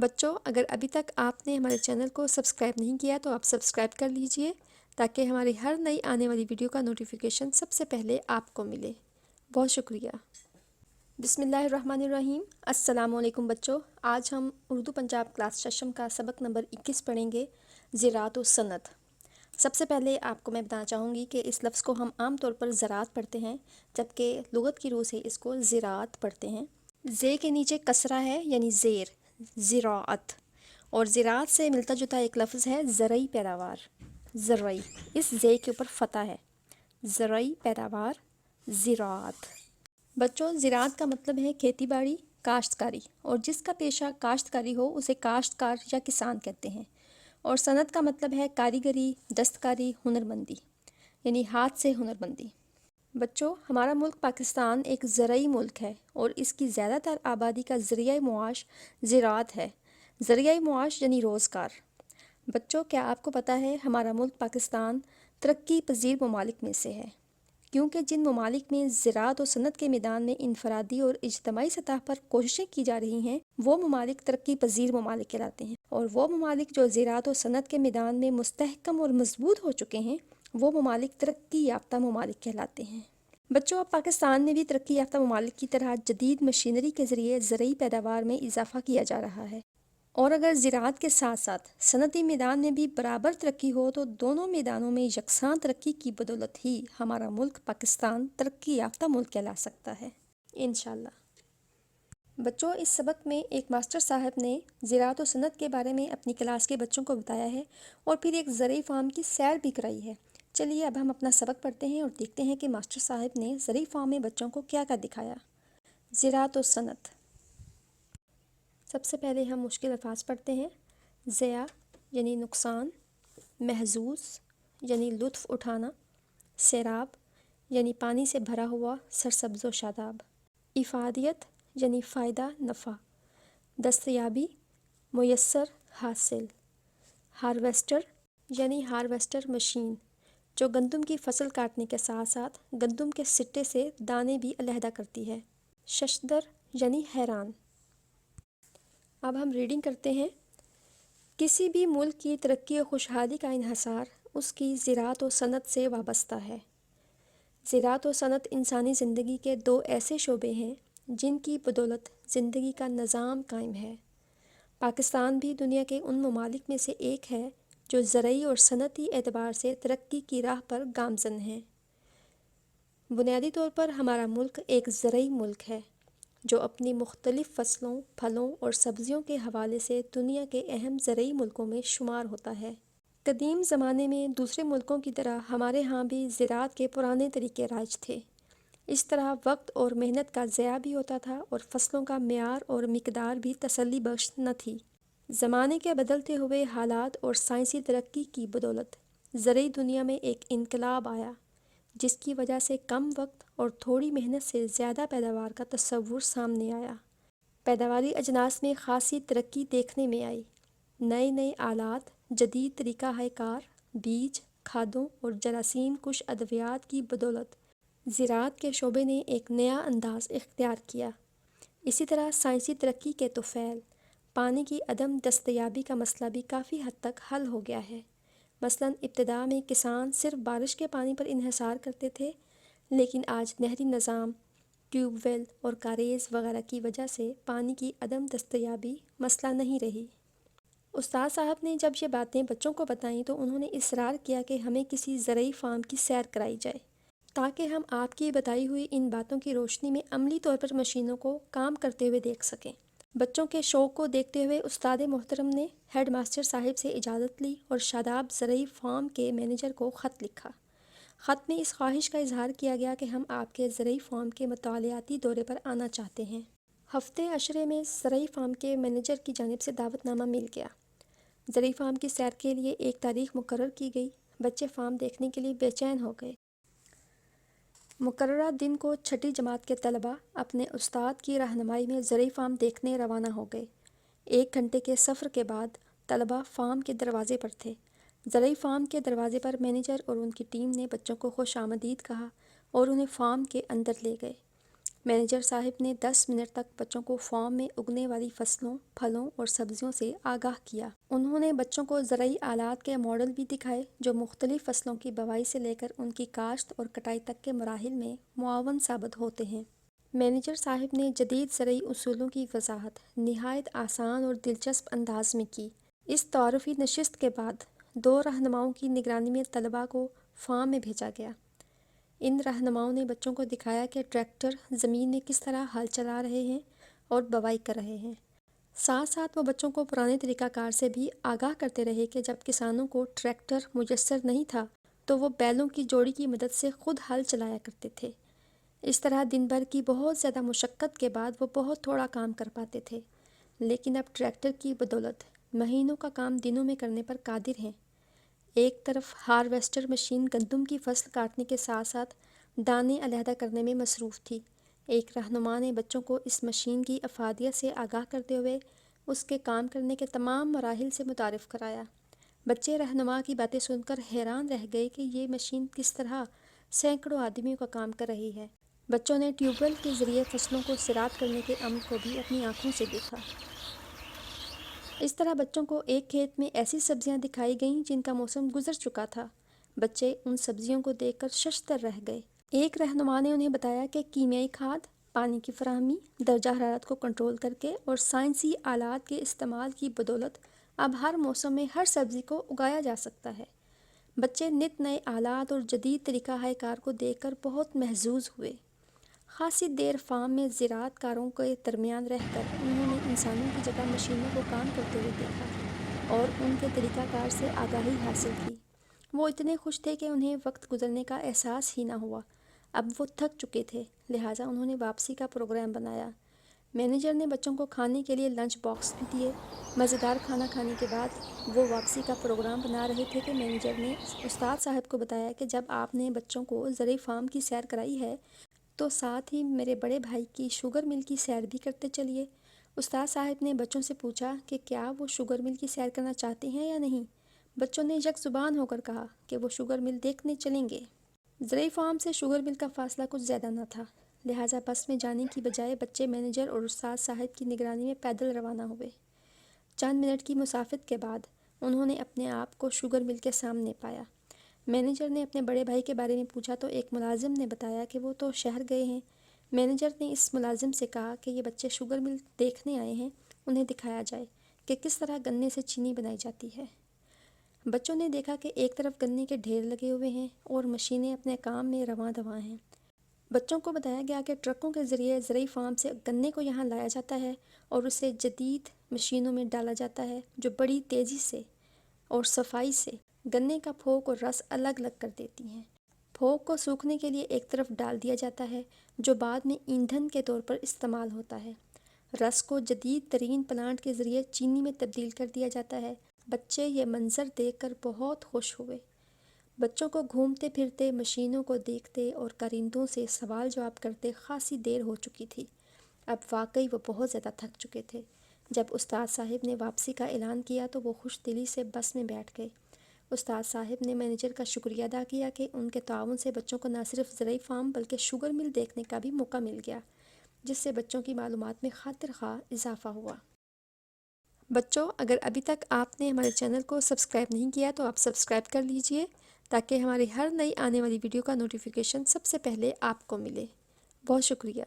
بچوں، اگر ابھی تک آپ نے ہمارے چینل کو سبسکرائب نہیں کیا تو آپ سبسکرائب کر لیجئے تاکہ ہماری ہر نئی آنے والی ویڈیو کا نوٹیفیکیشن سب سے پہلے آپ کو ملے۔ بہت شکریہ۔ بسم اللہ الرحمن الرحیم۔ السلام علیکم بچوں، آج ہم اردو پنجاب کلاس ششم کا سبق نمبر 21 پڑھیں گے، زراعت و صنعت۔ سب سے پہلے آپ کو میں بتانا چاہوں گی کہ اس لفظ کو ہم عام طور پر زراعت پڑھتے ہیں، جبکہ لغت کی روح سے اس کو زراعت پڑھتے ہیں۔ زے کے نیچے کسرہ ہے یعنی زیر، زراعت، اور زراعت سے ملتا جلتا ایک لفظ ہے زرعی پیداوار، زرعی، اس زے کے اوپر فتح ہے، زرعی پیداوار، زراعت۔ بچوں، زراعت کا مطلب ہے کھیتی باڑی، کاشتکاری، اور جس کا پیشہ کاشتکاری ہو اسے کاشتکار یا کسان کہتے ہیں۔ اور صنعت کا مطلب ہے کاریگری، دستکاری، ہنرمندی، یعنی ہاتھ سے ہنرمندی۔ بچوں، ہمارا ملک پاکستان ایک زرعی ملک ہے اور اس کی زیادہ تر آبادی کا ذریعہ معاش زراعت ہے۔ ذریعہ معاش یعنی روزگار۔ بچوں، کیا آپ کو پتہ ہے ہمارا ملک پاکستان ترقی پذیر ممالک میں سے ہے، کیونکہ جن ممالک میں زراعت و صنعت کے میدان میں انفرادی اور اجتماعی سطح پر کوششیں کی جا رہی ہیں وہ ممالک ترقی پذیر ممالک کہلاتے ہیں، اور وہ ممالک جو زراعت و صنعت کے میدان میں مستحکم اور مضبوط ہو چکے ہیں وہ ممالک ترقی یافتہ ممالک کہلاتے ہیں۔ بچوں، اب پاکستان میں بھی ترقی یافتہ ممالک کی طرح جدید مشینری کے ذریعے زرعی پیداوار میں اضافہ کیا جا رہا ہے، اور اگر زراعت کے ساتھ ساتھ صنعتی میدان میں بھی برابر ترقی ہو تو دونوں میدانوں میں یکساں ترقی کی بدولت ہی ہمارا ملک پاکستان ترقی یافتہ ملک کہلا سکتا ہے، انشاءاللہ۔ بچوں، اس سبق میں ایک ماسٹر صاحب نے زراعت و صنعت کے بارے میں اپنی کلاس کے بچوں کو بتایا ہے اور پھر ایک زرعی فارم کی سیر بھی کرائی ہے۔ چلیے اب ہم اپنا سبق پڑھتے ہیں اور دیکھتے ہیں کہ ماسٹر صاحب نے زرعی فارم میں بچوں کو کیا کیا دکھایا۔ زراعت و صنعت۔ سب سے پہلے ہم مشکل الفاظ پڑھتے ہیں۔ ضیاع یعنی نقصان، محظوظ یعنی لطف اٹھانا، سیراب یعنی پانی سے بھرا ہوا سرسبز و شاداب، افادیت یعنی فائدہ، نفع، دستیابی، میسر، حاصل، ہارویسٹر یعنی ہارویسٹر مشین جو گندم کی فصل کاٹنے کے ساتھ ساتھ گندم کے سٹے سے دانے بھی علیحدہ کرتی ہے، ششدر یعنی حیران۔ اب ہم ریڈنگ کرتے ہیں۔ کسی بھی ملک کی ترقی و خوشحالی کا انحصار اس کی زراعت و صنعت سے وابستہ ہے۔ زراعت و صنعت انسانی زندگی کے دو ایسے شعبے ہیں جن کی بدولت زندگی کا نظام قائم ہے۔ پاکستان بھی دنیا کے ان ممالک میں سے ایک ہے جو زرعی اور صنعتی اعتبار سے ترقی کی راہ پر گامزن ہیں۔ بنیادی طور پر ہمارا ملک ایک زرعی ملک ہے جو اپنی مختلف فصلوں، پھلوں اور سبزیوں کے حوالے سے دنیا کے اہم زرعی ملکوں میں شمار ہوتا ہے۔ قدیم زمانے میں دوسرے ملکوں کی طرح ہمارے ہاں بھی زراعت کے پرانے طریقے رائج تھے۔ اس طرح وقت اور محنت کا ضیاع بھی ہوتا تھا اور فصلوں کا معیار اور مقدار بھی تسلی بخش نہ تھی۔ زمانے کے بدلتے ہوئے حالات اور سائنسی ترقی کی بدولت زرعی دنیا میں ایک انقلاب آیا جس کی وجہ سے کم وقت اور تھوڑی محنت سے زیادہ پیداوار کا تصور سامنے آیا۔ پیداواری اجناس میں خاصی ترقی دیکھنے میں آئی۔ نئے نئے آلات، جدید طریقہ کار، بیج، کھادوں اور جراثیم کش ادویات کی بدولت زراعت کے شعبے نے ایک نیا انداز اختیار کیا۔ اسی طرح سائنسی ترقی کے طفیل پانی کی عدم دستیابی کا مسئلہ بھی کافی حد تک حل ہو گیا ہے۔ مثلاً ابتدا میں کسان صرف بارش کے پانی پر انحصار کرتے تھے، لیکن آج نہری نظام، ٹیوب ویل اور کاریز وغیرہ کی وجہ سے پانی کی عدم دستیابی مسئلہ نہیں رہی۔ استاد صاحب نے جب یہ باتیں بچوں کو بتائیں تو انہوں نے اصرار کیا کہ ہمیں کسی زرعی فارم کی سیر کرائی جائے تاکہ ہم آپ کی بتائی ہوئی ان باتوں کی روشنی میں عملی طور پر مشینوں کو کام کرتے ہوئے دیکھ سکیں۔ بچوں کے شوق کو دیکھتے ہوئے استاد محترم نے ہیڈ ماسٹر صاحب سے اجازت لی اور شاداب زرعی فارم کے مینیجر کو خط لکھا۔ خط میں اس خواہش کا اظہار کیا گیا کہ ہم آپ کے زرعی فارم کے مطالعاتی دورے پر آنا چاہتے ہیں۔ ہفتے عشرے میں زرعی فارم کے مینیجر کی جانب سے دعوت نامہ مل گیا۔ زرعی فارم کی سیر کے لیے ایک تاریخ مقرر کی گئی۔ بچے فارم دیکھنے کے لیے بے چین ہو گئے۔ مقررہ دن کو چھٹی جماعت کے طلباء اپنے استاد کی رہنمائی میں زرعی فارم دیکھنے روانہ ہو گئے۔ 1 گھنٹے کے سفر کے بعد طلباء فارم کے دروازے پر تھے۔ زرعی فارم کے دروازے پر مینیجر اور ان کی ٹیم نے بچوں کو خوش آمدید کہا اور انہیں فارم کے اندر لے گئے۔ مینیجر صاحب نے 10 منٹ تک بچوں کو فارم میں اگنے والی فصلوں، پھلوں اور سبزیوں سے آگاہ کیا۔ انہوں نے بچوں کو زرعی آلات کے ماڈل بھی دکھائے جو مختلف فصلوں کی بوائی سے لے کر ان کی کاشت اور کٹائی تک کے مراحل میں معاون ثابت ہوتے ہیں۔ مینیجر صاحب نے جدید زرعی اصولوں کی وضاحت نہایت آسان اور دلچسپ انداز میں کی۔ اس تعارفی نشست کے بعد 2 رہنماؤں کی نگرانی میں طلباء کو فارم میں بھیجا گیا۔ ان رہنماؤں نے بچوں کو دکھایا کہ ٹریکٹر زمین میں کس طرح ہل چلا رہے ہیں اور بوائی کر رہے ہیں۔ ساتھ ساتھ وہ بچوں کو پرانے طریقہ کار سے بھی آگاہ کرتے رہے کہ جب کسانوں کو ٹریکٹر میسر نہیں تھا تو وہ بیلوں کی جوڑی کی مدد سے خود ہل چلایا کرتے تھے۔ اس طرح دن بھر کی بہت زیادہ مشقت کے بعد وہ بہت تھوڑا کام کر پاتے تھے، لیکن اب ٹریکٹر کی بدولت مہینوں کا کام دنوں میں کرنے پر قادر ہیں۔ ایک طرف ہارویسٹر مشین گندم کی فصل کاٹنے کے ساتھ ساتھ دانے علیحدہ کرنے میں مصروف تھی۔ ایک رہنما نے بچوں کو اس مشین کی افادیت سے آگاہ کرتے ہوئے اس کے کام کرنے کے تمام مراحل سے متعارف کرایا۔ بچے رہنما کی باتیں سن کر حیران رہ گئے کہ یہ مشین کس طرح سینکڑوں آدمیوں کا کام کر رہی ہے۔ بچوں نے ٹیوب ویل کے ذریعے فصلوں کو زراعت کرنے کے عمل کو بھی اپنی آنکھوں سے دیکھا۔ اس طرح بچوں کو ایک کھیت میں ایسی سبزیاں دکھائی گئیں جن کا موسم گزر چکا تھا۔ بچے ان سبزیوں کو دیکھ کر ششدر رہ گئے۔ ایک رہنما نے انہیں بتایا کہ کیمیائی کھاد، پانی کی فراہمی، درجہ حرارت کو کنٹرول کرکے اور سائنسی آلات کے استعمال کی بدولت اب ہر موسم میں ہر سبزی کو اگایا جا سکتا ہے۔ بچے نت نئے آلات اور جدید طریقہ کار کو دیکھ کر بہت محظوظ ہوئے۔ خاصی دیر فارم میں زراعت کاروں کے درمیان رہ کر انہوں نے انسانوں کی جگہ مشینوں کو کام کرتے ہوئے دیکھا اور ان کے طریقہ کار سے آگاہی حاصل کی۔ وہ اتنے خوش تھے کہ انہیں وقت گزرنے کا احساس ہی نہ ہوا۔ اب وہ تھک چکے تھے، لہٰذا انہوں نے واپسی کا پروگرام بنایا۔ مینیجر نے بچوں کو کھانے کے لیے لنچ باکس بھی دیے۔ مزیدار کھانا کھانے کے بعد وہ واپسی کا پروگرام بنا رہے تھے کہ مینیجر نے استاد صاحب کو بتایا کہ جب آپ نے بچوں کو زرعی فارم کی سیر کرائی ہے تو ساتھ ہی میرے بڑے بھائی کی شوگر مل کی سیر بھی کرتے چلیے۔ استاد صاحب نے بچوں سے پوچھا کہ کیا وہ شوگر مل کی سیر کرنا چاہتے ہیں یا نہیں۔ بچوں نے یک زبان ہو کر کہا کہ وہ شوگر مل دیکھنے چلیں گے۔ زرعی فارم سے شوگر مل کا فاصلہ کچھ زیادہ نہ تھا، لہٰذا بس میں جانے کی بجائے بچے مینیجر اور استاد صاحب کی نگرانی میں پیدل روانہ ہوئے۔ چند منٹ کی مسافت کے بعد انہوں نے اپنے آپ کو شوگر مل کے سامنے پایا۔ مینیجر نے اپنے بڑے بھائی کے بارے میں پوچھا تو ایک ملازم نے بتایا کہ وہ تو شہر گئے ہیں۔ مینیجر نے اس ملازم سے کہا کہ یہ بچے شوگر مل دیکھنے آئے ہیں، انہیں دکھایا جائے کہ کس طرح گنے سے چینی بنائی جاتی ہے۔ بچوں نے دیکھا کہ ایک طرف گنے کے ڈھیر لگے ہوئے ہیں اور مشینیں اپنے کام میں رواں دواں ہیں۔ بچوں کو بتایا گیا کہ ٹرکوں کے ذریعے زرعی فارم سے گنے کو یہاں لایا جاتا ہے اور اسے جدید مشینوں میں ڈالا جاتا ہے جو بڑی تیزی سے اور صفائی سے گنے کا پھوک اور رس الگ الگ کر دیتی ہیں۔ پھوک کو سوکھنے کے لیے ایک طرف ڈال دیا جاتا ہے جو بعد میں ایندھن کے طور پر استعمال ہوتا ہے۔ رس کو جدید ترین پلانٹ کے ذریعے چینی میں تبدیل کر دیا جاتا ہے۔ بچے یہ منظر دیکھ کر بہت خوش ہوئے۔ بچوں کو گھومتے پھرتے، مشینوں کو دیکھتے اور کارندوں سے سوال جواب کرتے خاصی دیر ہو چکی تھی۔ اب واقعی وہ بہت زیادہ تھک چکے تھے۔ جب استاد صاحب نے واپسی کا اعلان کیا تو وہ خوش دلی سے بس میں بیٹھ گئے۔ استاد صاحب نے مینیجر کا شکریہ ادا کیا کہ ان کے تعاون سے بچوں کو نہ صرف زرعی فارم بلکہ شوگر مل دیکھنے کا بھی موقع مل گیا، جس سے بچوں کی معلومات میں خاطر خواہ اضافہ ہوا۔ بچوں، اگر ابھی تک آپ نے ہمارے چینل کو سبسکرائب نہیں کیا تو آپ سبسکرائب کر لیجئے تاکہ ہماری ہر نئی آنے والی ویڈیو کا نوٹیفیکیشن سب سے پہلے آپ کو ملے۔ بہت شکریہ۔